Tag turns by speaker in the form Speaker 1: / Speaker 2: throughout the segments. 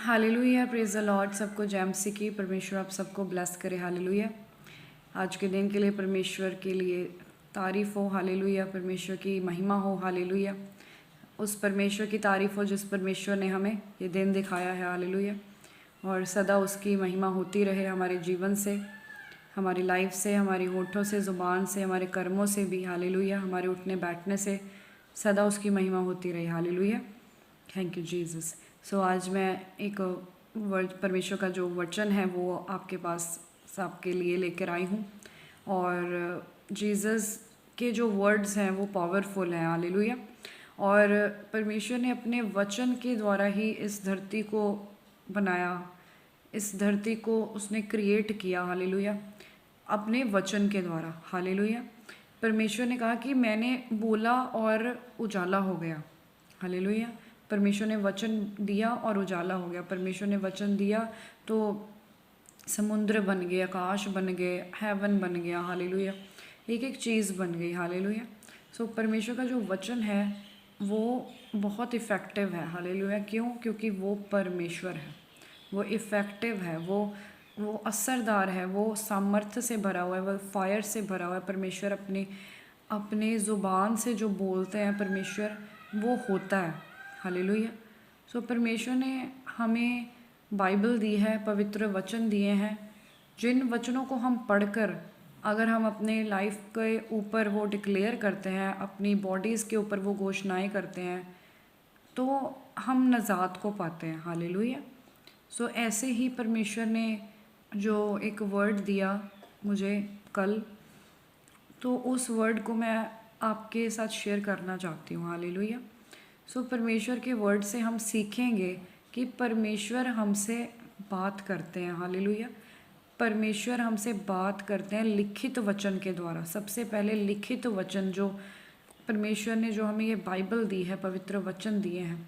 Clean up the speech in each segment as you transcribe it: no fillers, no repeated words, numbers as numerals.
Speaker 1: Hallelujah, praise the Lord. सबको जैमसी की परमेश्वर आप सबको ब्लेस करे। हालेलुया। आज के दिन के लिए परमेश्वर के लिए तारीफ़ हो। हालेलुया। परमेश्वर की महिमा हो। हालेलुया। उस परमेश्वर की तारीफ़ हो जिस परमेश्वर ने हमें ये दिन दिखाया है। हालेलुया। और सदा उसकी महिमा होती रहे हमारे जीवन से, हमारी लाइफ से, हमारी होठों से, ज़ुबान से, हमारे कर्मों से भी। हालेलुया। हमारे उठने बैठने से सदा उसकी महिमा होती रहे। Hallelujah. Thank you Jesus. So आज मैं एक परमेश्वर का जो वचन है वो आपके पास आपके लिए लेकर आई हूँ। और जीसस के जो वर्ड्स हैं वो पावरफुल हैं। हालेलुया। और परमेश्वर ने अपने वचन के द्वारा ही इस धरती को बनाया, इस धरती को उसने क्रिएट किया। हालेलुया। अपने वचन के द्वारा। हालेलुया। परमेश्वर ने कहा कि मैंने बोला और उजाला हो गया। हालेलुया। परमेश्वर ने वचन दिया और उजाला हो गया। परमेश्वर ने वचन दिया तो समुद्र बन गए, आकाश बन गए, हेवन बन गया। हालेलुया। एक एक चीज़ बन गई। हालेलुया। सो परमेश्वर का जो वचन है वो बहुत इफ़ेक्टिव है। हालेलुया। क्यों? क्योंकि वो परमेश्वर है, वो इफ़ेक्टिव है, वो असरदार है, वो सामर्थ्य से भरा हुआ है, वो फायर से भरा हुआ है। परमेश्वर अपने अपने ज़ुबान से जो बोलते हैं परमेश्वर वो होता है। हालेलुया। सो परमेश्वर ने हमें बाइबल दी है, पवित्र वचन दिए हैं, जिन वचनों को हम पढ़कर अगर हम अपने लाइफ के ऊपर वो डिक्लेयर करते हैं, अपनी बॉडीज़ के ऊपर वो घोषणाएं करते हैं, तो हम नजात को पाते हैं। हालेलुया। सो ऐसे ही परमेश्वर ने जो एक वर्ड दिया मुझे कल, तो उस वर्ड को मैं आपके साथ शेयर करना चाहती हूँ। हालेलुया। सो परमेश्वर के वर्ड से हम सीखेंगे कि परमेश्वर हमसे बात करते हैं। हालेलुया। परमेश्वर हमसे बात करते हैं लिखित वचन के द्वारा। सबसे पहले लिखित वचन जो परमेश्वर ने जो हमें ये बाइबल दी है, पवित्र वचन दिए हैं,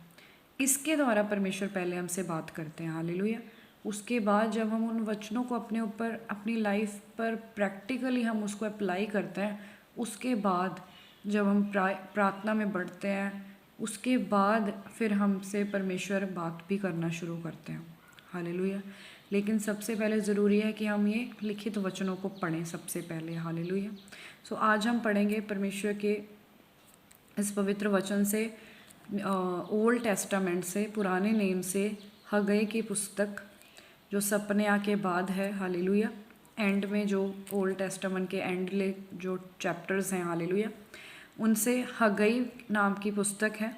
Speaker 1: इसके द्वारा परमेश्वर पहले हमसे बात करते हैं। हालेलुया। उसके बाद जब हम उन वचनों को अपने ऊपर, अपनी लाइफ पर प्रैक्टिकली हम उसको अप्लाई करते हैं, उसके बाद जब हम प्रार्थना में बढ़ते हैं, उसके बाद फिर हमसे परमेश्वर बात भी करना शुरू करते हैं। हालेलुया। लेकिन सबसे पहले ज़रूरी है कि हम ये लिखित वचनों को पढ़ें सबसे पहले। हालेलुया। सो आज हम पढ़ेंगे परमेश्वर के इस पवित्र वचन से, ओल्ड टेस्टामेंट से, पुराने नेम से, हगई की पुस्तक जो सपने के बाद है। हालेलुया। एंड में जो ओल्ड टेस्टामेंट के एंड ले जो चैप्टर्स हैं, हालेलुया, उनसे हगई नाम की पुस्तक है।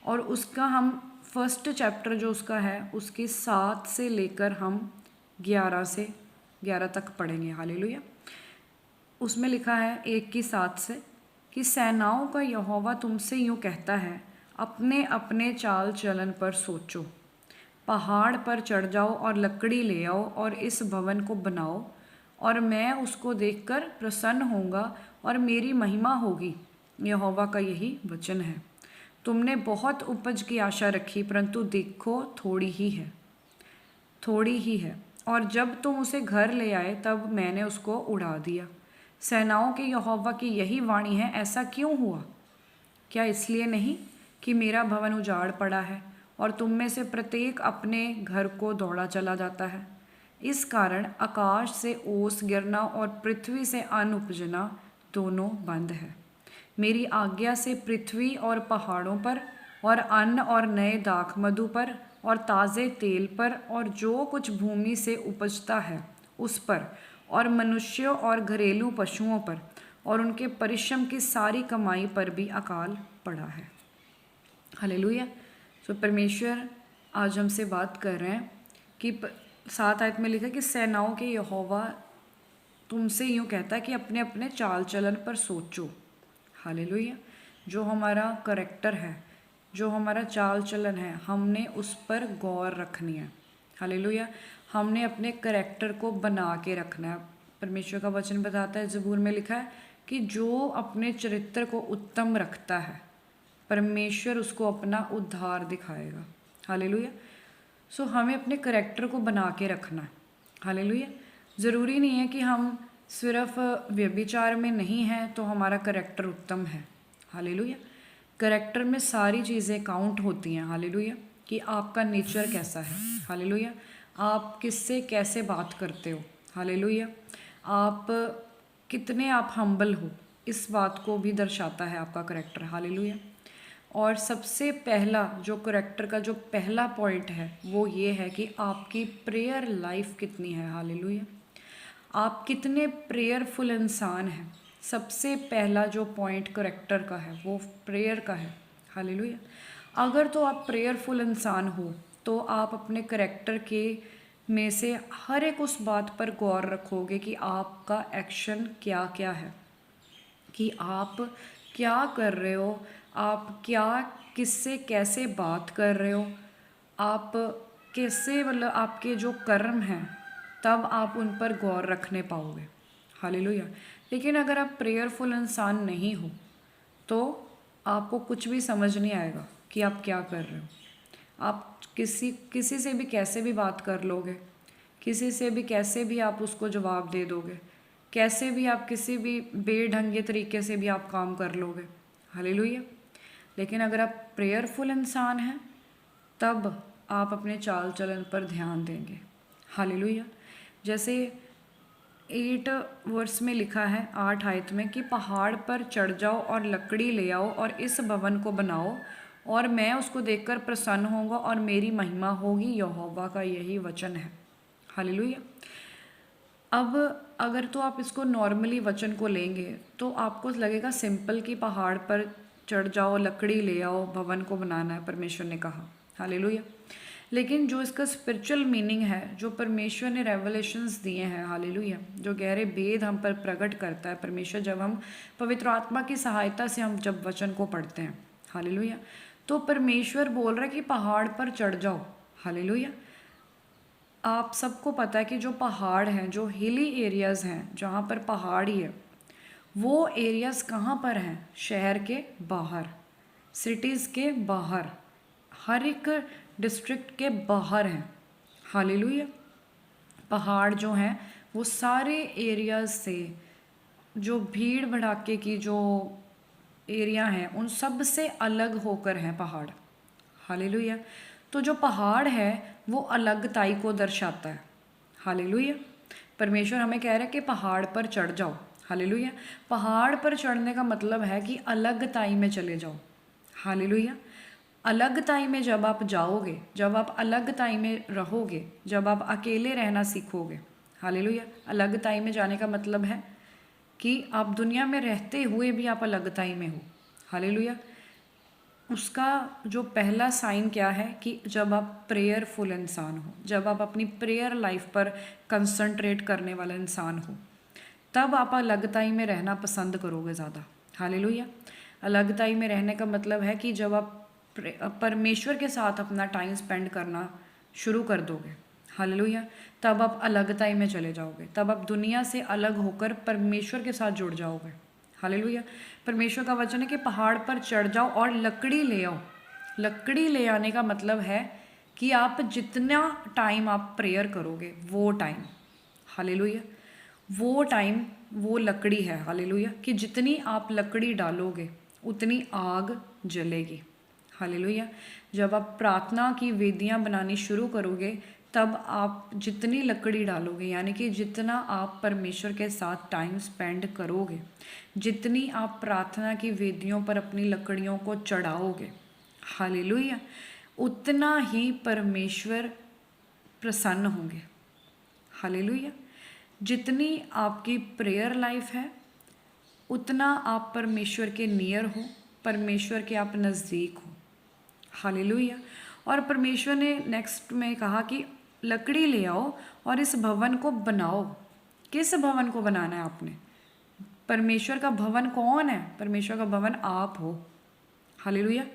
Speaker 1: और उसका हम फर्स्ट चैप्टर जो उसका है उसकी 7 से लेकर हम 11 तक पढ़ेंगे। हालेलुया। उसमें लिखा है 1 की 7 से कि सेनाओं का यहोवा तुमसे यूँ कहता है, अपने अपने चाल चलन पर सोचो, पहाड़ पर चढ़ जाओ और लकड़ी ले आओ और इस भवन को बनाओ, और मैं उसको देखकर प्रसन्न होऊंगा और मेरी महिमा होगी। यहोवा का यही वचन है। तुमने बहुत उपज की आशा रखी, परंतु देखो थोड़ी ही है, थोड़ी ही है, और जब तुम उसे घर ले आए तब मैंने उसको उड़ा दिया। सेनाओं के यहोवा की यही वाणी है, ऐसा क्यों हुआ? क्या इसलिए नहीं कि मेरा भवन उजाड़ पड़ा है और तुम में से प्रत्येक अपने घर को दौड़ा चला जाता है? इस कारण आकाश से ओस गिरना और पृथ्वी से अन्न उपजना दोनों बंद है। मेरी आज्ञा से पृथ्वी और पहाड़ों पर, और अन्न और नए दाख मधु पर, और ताज़े तेल पर, और जो कुछ भूमि से उपजता है उस पर, और मनुष्यों और घरेलू पशुओं पर, और उनके परिश्रम की सारी कमाई पर भी अकाल पड़ा है। हालेलुया। सो परमेश्वर आज हमसे बात कर रहे हैं कि 7 आयत में लिखा कि सेनाओं के यहोवा तुमसे यूँ कहता है कि अपने अपने चाल चलन पर सोचो। हालेलुया। जो हमारा करेक्टर है, जो हमारा चाल चलन है, हमने उस पर गौर रखनी है। हालेलुया। हमने अपने करेक्टर को बना के रखना है। परमेश्वर का वचन बताता है, ज़बूर में लिखा है कि जो अपने चरित्र को उत्तम रखता है परमेश्वर उसको अपना उद्धार दिखाएगा। हालेलुया। सो हमें अपने करेक्टर को बना के रखना है। हालेलुया। ज़रूरी नहीं है कि हम सिर्फ व्यभिचार में नहीं हैं तो हमारा करेक्टर उत्तम है। हालेलुया। करेक्टर में सारी चीज़ें काउंट होती हैं। हालेलुया। कि आपका नेचर कैसा है। हालेलुया। आप किससे कैसे बात करते हो। हालेलुया। आप कितने आप हम्बल हो, इस बात को भी दर्शाता है आपका करेक्टर। हालेलुया। और सबसे पहला जो करेक्टर का जो पहला पॉइंट है वो ये है कि आपकी प्रेयर लाइफ कितनी है। हालेलुया। आप कितने प्रेयरफुल इंसान हैं। सबसे पहला जो पॉइंट करेक्टर का है वो प्रेयर का है। हालेलुया। अगर तो आप प्रेयरफुल इंसान हो तो आप अपने करेक्टर के में से हर एक उस बात पर गौर रखोगे कि आपका एक्शन क्या क्या है, कि आप क्या कर रहे हो, आप क्या किससे कैसे बात कर रहे हो, आप कैसे मतलब आपके जो कर्म हैं तब आप उन पर गौर रखने पाओगे। हालेलुया। लेकिन अगर आप प्रेयरफुल इंसान नहीं हो तो आपको कुछ भी समझ नहीं आएगा कि आप क्या कर रहे हो। आप किसी किसी से भी कैसे भी बात कर लोगे, किसी से भी कैसे भी आप उसको जवाब दे दोगे, कैसे भी आप किसी भी बेढंगे तरीके से भी आप काम कर लोगे। हालेलुया। लेकिन अगर आप प्रेयरफुल इंसान हैं तब आप अपने चाल चलन पर ध्यान देंगे। हालेलुया। जैसे 8 वर्स में लिखा है, 8 आयत में, कि पहाड़ पर चढ़ जाओ और लकड़ी ले आओ और इस भवन को बनाओ और मैं उसको देखकर प्रसन्न होऊंगा और मेरी महिमा होगी। यहोवा का यही वचन है। हालेलुया। अब अगर तो आप इसको नॉर्मली वचन को लेंगे तो आपको लगेगा सिंपल कि पहाड़ पर चढ़ जाओ, लकड़ी ले आओ, भवन को बनाना है, परमेश्वर ने कहा। हालेलुया। लेकिन जो इसका स्पिरिचुअल मीनिंग है, जो परमेश्वर ने रेवलेशंस दिए हैं, हालेलुया, जो गहरे भेद हम पर प्रकट करता है परमेश्वर, जब हम पवित्र आत्मा की सहायता से हम जब वचन को पढ़ते हैं। हालेलुया। तो परमेश्वर बोल रहा है कि पहाड़ पर चढ़ जाओ। हालेलुया। आप सबको पता है कि जो पहाड़ हैं, जो हिली एरियाज़ हैं, जहाँ पर पहाड़ी है, वो एरियाज़ कहाँ पर हैं? शहर के बाहर, सिटीज़ के बाहर, हर एक डिस्ट्रिक्ट के बाहर हैं। हालेलुया। पहाड़ जो हैं वो सारे एरियाज़ से, जो भीड़ भड़ाके की जो एरिया हैं उन सब से अलग होकर हैं पहाड़। हालेलुया। तो जो पहाड़ है वो अलगताई को दर्शाता है। हालेलुया। परमेश्वर हमें कह रहा है कि पहाड़ पर चढ़ जाओ। हालेलुया। पहाड़ पर चढ़ने का मतलब है कि अलगताई में चले जाओ। हालेलुया। अलगताई में जब आप जाओगे, जब आप अलगताई में रहोगे, जब आप अकेले रहना सीखोगे। हालेलुया। अलगताई में जाने का मतलब है कि आप दुनिया में रहते हुए भी आप अलगताई में हो। हालेलुया। उसका जो पहला साइन क्या है कि जब आप प्रेयरफुल इंसान हो, जब आप अपनी प्रेयर लाइफ पर कंसंट्रेट करने वाला इंसान हो, तब आप अलगताई में रहना पसंद करोगे ज़्यादा। हालेलुया। अलगताई में रहने का मतलब है कि जब आप परमेश्वर के साथ अपना टाइम स्पेंड करना शुरू कर दोगे, हालेलुया, तब आप अलगताई में चले जाओगे, तब आप दुनिया से अलग होकर परमेश्वर के साथ जुड़ जाओगे। हालेलुया। परमेश्वर का वचन है कि पहाड़ पर चढ़ जाओ और लकड़ी ले आओ। लकड़ी ले आने का मतलब है कि आप जितना टाइम आप प्रेयर करोगे वो टाइम, हालेलुया, वो टाइम वो लकड़ी है। हालेलुया। कि जितनी आप लकड़ी डालोगे उतनी आग जलेगी। हालेलुया। जब आप प्रार्थना की वेदियां बनानी शुरू करोगे तब आप जितनी लकड़ी डालोगे, यानी कि जितना आप परमेश्वर के साथ टाइम स्पेंड करोगे, जितनी आप प्रार्थना की वेदियों पर अपनी लकड़ियों को चढ़ाओगे, हालेलुया, उतना ही परमेश्वर प्रसन्न होंगे। हालेलुया। जितनी आपकी प्रेयर लाइफ है उतना आप परमेश्वर के नियर हो, परमेश्वर के आप नज़दीक हो। हालेलुया। और परमेश्वर ने नेक्स्ट में कहा कि लकड़ी ले आओ और इस भवन को बनाओ। किस भवन को बनाना है आपने? परमेश्वर का भवन कौन है? परमेश्वर का भवन आप हो। हालेलुया।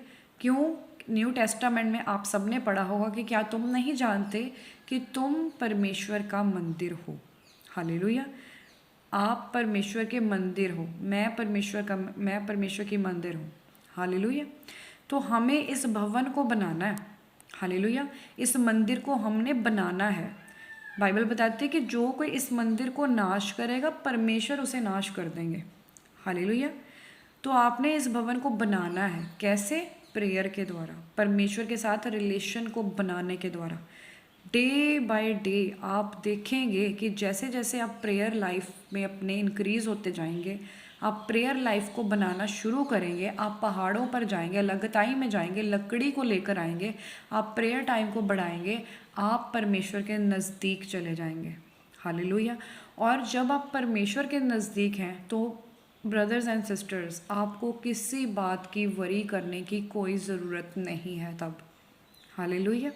Speaker 1: क्यों? न्यू टेस्टामेंट में आप सबने पढ़ा होगा कि क्या तुम नहीं जानते कि तुम परमेश्वर का मंदिर हो। हालेलुया। आप परमेश्वर के मंदिर हो। मैं परमेश्वर की मंदिर हूँ। हालेलुया। तो हमें इस भवन को बनाना है। हालेलुया। इस मंदिर को हमने बनाना है। बाइबल बताती है कि जो कोई इस मंदिर को नाश करेगा परमेश्वर उसे नाश कर देंगे। हालेलुया। तो आपने इस भवन को बनाना है। कैसे? प्रेयर के द्वारा, परमेश्वर के साथ रिलेशन को बनाने के द्वारा डे बाय डे आप देखेंगे कि जैसे जैसे आप प्रेयर लाइफ में अपने इंक्रीज़ होते जाएंगे, आप प्रेयर लाइफ को बनाना शुरू करेंगे, आप पहाड़ों पर जाएंगे, लगताई में जाएंगे, लकड़ी को लेकर आएंगे, आप प्रेयर टाइम को बढ़ाएंगे, आप परमेश्वर के नज़दीक चले जाएंगे। हालेलुया। और जब आप परमेश्वर के नज़दीक हैं तो ब्रदर्स एंड सिस्टर्स, आपको किसी बात की वरी करने की कोई ज़रूरत नहीं है तब। हालेलुया।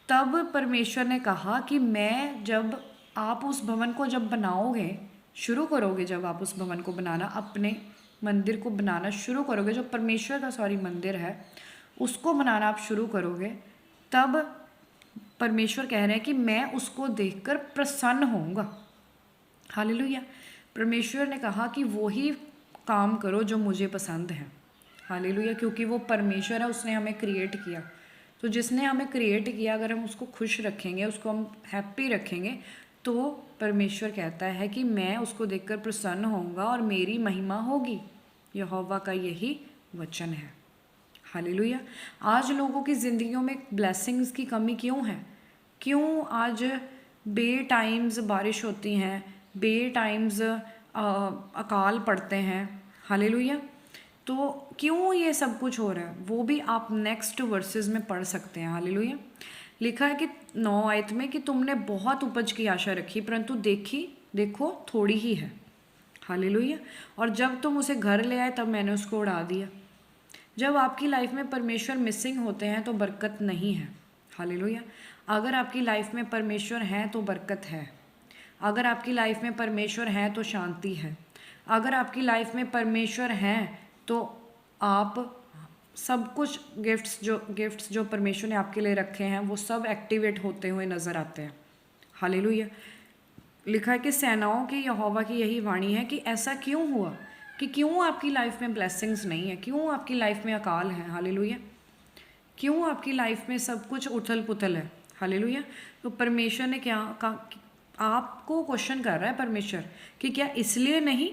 Speaker 1: तब परमेश्वर ने कहा कि मैं, जब आप उस भवन को जब बनाओगे, शुरू करोगे, जब आप उस भवन को बनाना, अपने मंदिर को बनाना शुरू करोगे, जो परमेश्वर का मंदिर है उसको बनाना आप शुरू करोगे, तब परमेश्वर कह रहे हैं कि मैं उसको देखकर प्रसन्न होऊंगा। हालेलुया। परमेश्वर ने कहा कि वो ही काम करो जो मुझे पसंद है। हालेलुया। क्योंकि वो परमेश्वर है, उसने हमें क्रिएट किया, तो जिसने हमें क्रिएट किया अगर हम उसको खुश रखेंगे, उसको हम हैप्पी रखेंगे, तो परमेश्वर कहता है कि मैं उसको देखकर प्रसन्न होऊंगा और मेरी महिमा होगी। यहोवा का यही वचन है। हालेलुया। आज लोगों की ज़िंदगियों में ब्लेसिंग्स की कमी क्यों है? क्यों आज बे टाइम्स बारिश होती हैं, बे टाइम्स अकाल पड़ते हैं? हालेलुया। तो क्यों ये सब कुछ हो रहा है? वो भी आप नेक्स्ट वर्सेस में पढ़ सकते हैं। हालेलुया। लिखा है कि 9 आयत में कि तुमने बहुत उपज की आशा रखी, परंतु देखो थोड़ी ही है। हालेलुया। और जब तुम उसे घर ले आए तब मैंने उसको उड़ा दिया। जब आपकी लाइफ में परमेश्वर मिसिंग होते हैं तो बरकत नहीं है। हालेलुया। अगर आपकी लाइफ में परमेश्वर हैं तो बरकत है। अगर आपकी लाइफ में परमेश्वर हैं तो शांति है। अगर आपकी लाइफ में परमेश्वर हैं तो आप सब कुछ गिफ्ट्स जो परमेश्वर ने आपके लिए रखे हैं वो सब एक्टिवेट होते हुए नज़र आते हैं। हालेलुया। लिखा है कि सेनाओं की यहोवा की यही वाणी है कि ऐसा क्यों हुआ, कि क्यों आपकी लाइफ में ब्लेसिंग्स नहीं है, क्यों आपकी लाइफ में अकाल है। हालेलुया। क्यों आपकी लाइफ में सब कुछ उथल पुथल है। हालेलुया। तो परमेश्वर ने क्या आपको क्वेश्चन कर रहा है परमेश्वर कि क्या इसलिए नहीं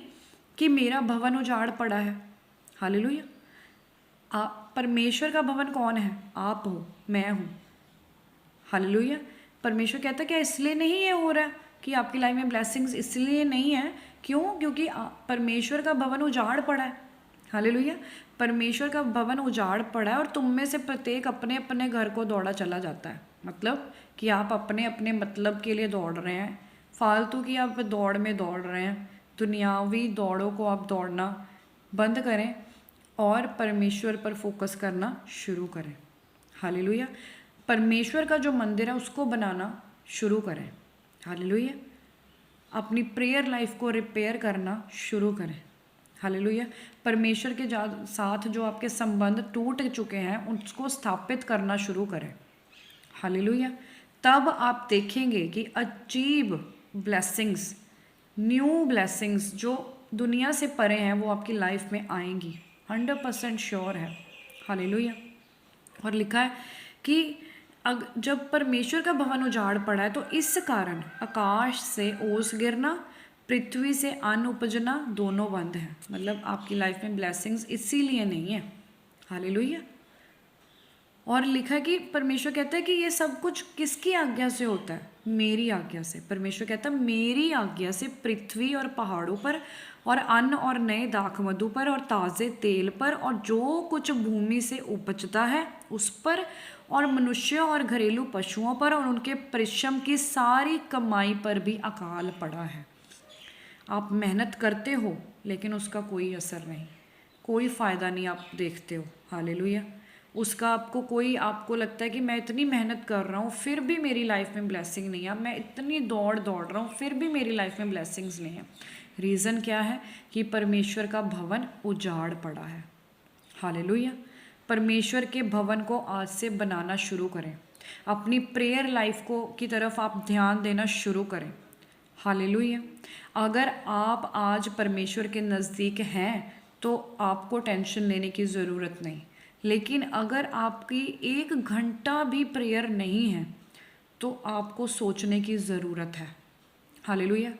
Speaker 1: कि मेरा भवन उजाड़ पड़ा है। हालेलुया। परमेश्वर का भवन कौन है? आप हो, मैं हूँ। हालेलुया। परमेश्वर कहता है क्या इसलिए नहीं ये हो रहा है कि आपकी लाइफ में ब्लेसिंग्स इसलिए नहीं है? क्यों? क्योंकि परमेश्वर का भवन उजाड़ पड़ा है। हालेलुया। परमेश्वर का भवन उजाड़ पड़ा है और तुम में से प्रत्येक अपने अपने घर को दौड़ा चला जाता है। मतलब कि आप अपने अपने मतलब के लिए दौड़ रहे हैं, फालतू की आप दौड़ में दौड़ रहे हैं। दुनियावी दौड़ों को आप दौड़ना बंद करें और परमेश्वर पर फोकस करना शुरू करें। हालेलुया। परमेश्वर का जो मंदिर है उसको बनाना शुरू करें। हालेलुया। अपनी प्रेयर लाइफ को रिपेयर करना शुरू करें। हालेलुया। परमेश्वर के साथ जो आपके संबंध टूट चुके हैं उसको स्थापित करना शुरू करें। हालेलुया। तब आप देखेंगे कि अजीब ब्लेसिंग्स, न्यू ब्लेसिंग्स जो दुनिया से परे हैं वो आपकी लाइफ में आएंगी। 100% श्योर है। हालेलुया। और लिखा है कि जब परमेश्वर का भवन उजाड़ पड़ा है तो इस कारण आकाश से ओस गिरना, पृथ्वी से अन्न उपजना दोनों बंद हैं। मतलब आपकी लाइफ में ब्लेसिंग्स इसीलिए नहीं है। हालेलुया। और लिखा है कि परमेश्वर कहता है कि ये सब कुछ किसकी आज्ञा से होता है? मेरी आज्ञा से। परमेश्वर कहता है मेरी आज्ञा से पृथ्वी और पहाड़ों पर और अन्न और नए दाख मधु पर और ताज़े तेल पर और जो कुछ भूमि से उपजता है उस पर और मनुष्यों और घरेलू पशुओं पर और उनके परिश्रम की सारी कमाई पर भी अकाल पड़ा है। आप मेहनत करते हो लेकिन उसका कोई असर नहीं, कोई फ़ायदा नहीं आप देखते हो। हालेलुया। उसका आपको लगता है कि मैं इतनी मेहनत कर रहा हूँ फिर भी मेरी लाइफ में ब्लेसिंग नहीं है, मैं इतनी दौड़ रहा हूँ फिर भी मेरी लाइफ में ब्लेसिंग्स नहीं है। रीज़न क्या है? कि परमेश्वर का भवन उजाड़ पड़ा है। हालेलुया। परमेश्वर के भवन को आज से बनाना शुरू करें। अपनी प्रेयर लाइफ की तरफ आप ध्यान देना शुरू करें। हालेलुया। अगर आप आज परमेश्वर के नज़दीक हैं तो आपको टेंशन लेने की ज़रूरत नहीं, लेकिन अगर आपकी 1 घंटा भी प्रेयर नहीं है तो आपको सोचने की ज़रूरत है। हालेलुया।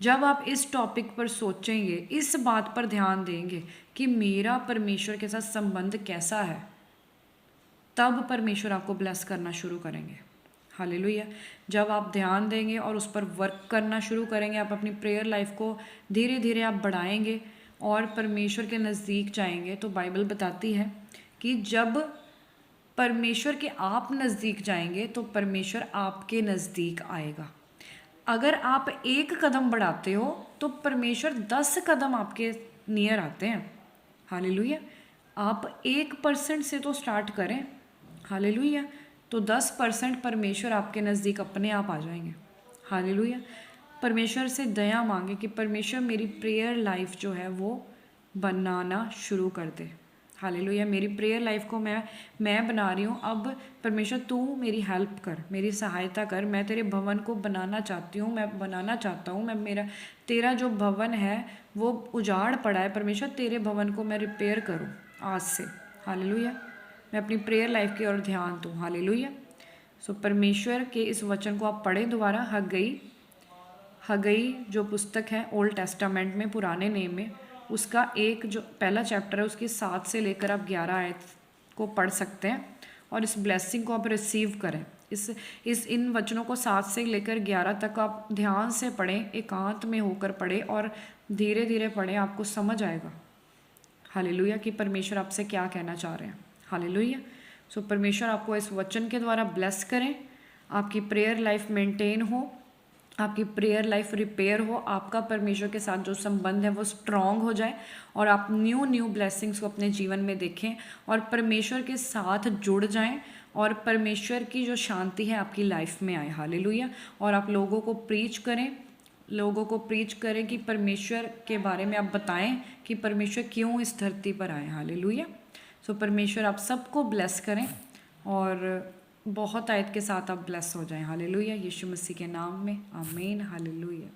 Speaker 1: जब आप इस टॉपिक पर सोचेंगे, इस बात पर ध्यान देंगे कि मेरा परमेश्वर के साथ संबंध कैसा है, तब परमेश्वर आपको ब्लेस करना शुरू करेंगे। हालेलुया। जब आप ध्यान देंगे और उस पर वर्क करना शुरू करेंगे, आप अपनी प्रेयर लाइफ को धीरे धीरे आप बढ़ाएंगे और परमेश्वर के नज़दीक जाएंगे, तो बाइबल बताती है कि जब परमेश्वर के आप नज़दीक जाएंगे तो परमेश्वर आपके नज़दीक आएगा। अगर आप एक कदम बढ़ाते हो तो परमेश्वर 10 कदम आपके नियर आते हैं। हालेलुया। आप 1% से तो स्टार्ट करें। हालेलुया। तो 10% परमेश्वर आपके नज़दीक अपने आप आ जाएंगे। हालेलुया। परमेश्वर से दया मांगे कि परमेश्वर मेरी प्रेयर लाइफ जो है वो बनाना शुरू कर दे। हालेलुया। मेरी प्रेयर लाइफ को मैं बना रही हूँ, अब परमेश्वर तू मेरी हेल्प कर, मेरी सहायता कर। मैं तेरे भवन को बनाना चाहती हूँ, मैं बनाना चाहता हूँ। मैं तेरा जो भवन है वो उजाड़ पड़ा है, परमेश्वर तेरे भवन को मैं रिपेयर करूँ आज से। हालेलुया। मैं अपनी प्रेयर लाइफ की ओर ध्यान दूँ। हालेलुया। सो परमेश्वर के इस वचन को आप पढ़ें दोबारा। हगई जो पुस्तक है ओल्ड टेस्टामेंट में, पुराने नेम में, उसका एक जो पहला चैप्टर है उसकी 7 से लेकर आप 11 आयत को पढ़ सकते हैं और इस ब्लेसिंग को आप रिसीव करें। इन वचनों को 7 से लेकर 11 तक आप ध्यान से पढ़ें, एकांत में होकर पढ़ें और धीरे धीरे पढ़ें, आपको समझ आएगा। हालेलुया कि परमेश्वर आपसे क्या कहना चाह रहे हैं। हालेलुया। सो परमेश्वर आपको इस वचन के द्वारा ब्लेस करें, आपकी प्रेयर लाइफ मेंटेन हो, आपकी प्रेयर लाइफ रिपेयर हो, आपका परमेश्वर के साथ जो संबंध है वो स्ट्रॉन्ग हो जाए और आप न्यू ब्लेसिंग्स को अपने जीवन में देखें और परमेश्वर के साथ जुड़ जाएं और परमेश्वर की जो शांति है आपकी लाइफ में आए। हालेलुया। और आप लोगों को प्रीच करें कि परमेश्वर के बारे में आप बताएं कि परमेश्वर क्यों इस धरती पर आए। हालेलुया। सो परमेश्वर आप सबको ब्लेस करें और बहुत आयत के साथ आप ब्लेस हो जाएं। हालेलुया। यीशु मसीह के नाम में आमीन। हालेलुया।